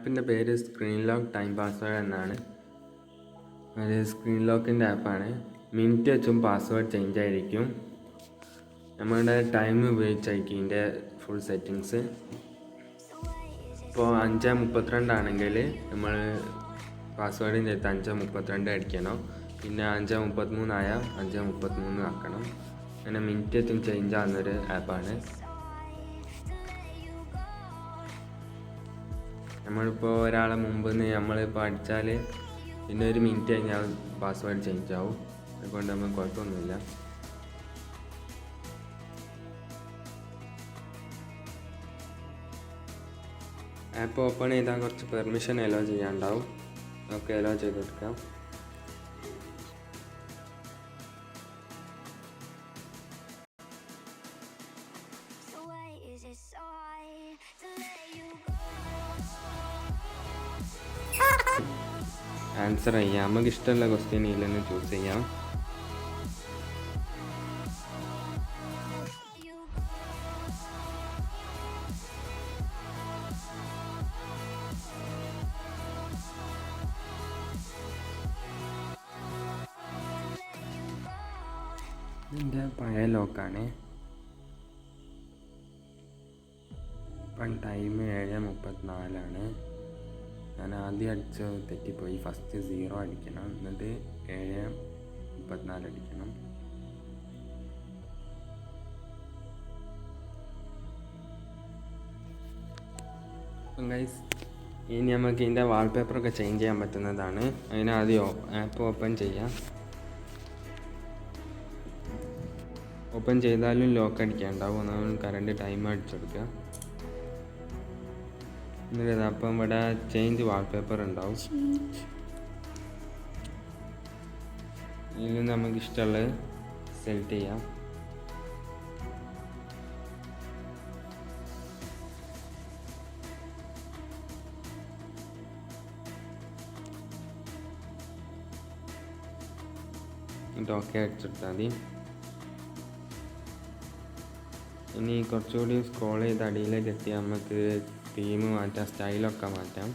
ആപ്പിൻ്റെ പേര് screen lock time password എന്നാണ്. ഒരു സ്ക്രീൻ ലോക്കിൻ്റെ ആപ്പാണ്. മിനിറ്റ് വെച്ചും പാസ്വേഡ് ചേഞ്ച് ആയിരിക്കും. നമ്മളുടെ ടൈം ഉപയോഗിച്ചായിരിക്കും ഇതിൻ്റെ ഫുൾ സെറ്റിങ്സ്. ഇപ്പോൾ 5:32 ആണെങ്കിൽ നമ്മൾ പാസ്വേഡിൻ്റെ അടുത്ത് 5:32 അടിക്കണം. പിന്നെ 5:33 ആയാൽ 5:33 ആക്കണം. അങ്ങനെ മിനിറ്റ് വെച്ചും ചേഞ്ച് ആകുന്നൊരു ആപ്പാണ്. നമ്മളിപ്പോൾ ഒരാളെ മുമ്പ് നിന്ന് നമ്മളിപ്പോൾ അടിച്ചാൽ പിന്നെ ഒരു മിനിറ്റ് കഴിഞ്ഞാൽ പാസ്വേഡ് ചേഞ്ച് ആവും. അതുകൊണ്ട് നമുക്ക് കുഴപ്പമൊന്നുമില്ല. ആപ്പ് ഓപ്പൺ ചെയ്താൽ കുറച്ച് പെർമിഷൻ അലോ ചെയ്യാനുണ്ടാവും. നമുക്ക് അലോ ചെയ്തെടുക്കാം. ആൻസർ ചെയ്യാം. നമുക്ക് ഇഷ്ടമുള്ള ക്വസ്റ്റ്യൻ ഇതിൽ നിന്ന് ചൂസ് ചെയ്യാം. ഇതിൻ്റെ പഴയ ലോക്കാണ്. ഇപ്പം ടൈം 7:34. ഞാൻ ആദ്യം അടിച്ച് തെറ്റിപ്പോയി. ഫസ്റ്റ് 0 അടിക്കണം, എന്നിട്ട് 7:34 അടിക്കണം. അപ്പം ഗൈസ്, ഇനി നമുക്ക് ഇതിൻ്റെ വാൾപേപ്പറൊക്കെ ചേഞ്ച് ചെയ്യാൻ പറ്റുന്നതാണ്. അതിനാദ്യം ആപ്പ് ഓപ്പൺ ചെയ്യാം. ഓപ്പൺ ചെയ്താലും ലോക്ക് അടിക്കാനുണ്ടാവും. നമ്മൾ കറണ്ട് ടൈം അടിച്ചെടുക്കുക. എന്നിട്ട് അപ്പം ഇവിടെ ചേഞ്ച് വാൾപേപ്പർ ഉണ്ടാവും. ഇതിൽ നമുക്ക് ഇഷ്ടമുള്ളത് സെലക്ട് ചെയ്യാം. എന്നിട്ട് ഓക്കെ അടിച്ചെടുത്താൽ മതി. ഇനി കുറച്ചുകൂടി സ്ക്രോൾ ചെയ്ത് അടിയിലേക്ക് എത്തി നമുക്ക് തീം മാറ്റാം, സ്റ്റൈലൊക്കെ മാറ്റാം.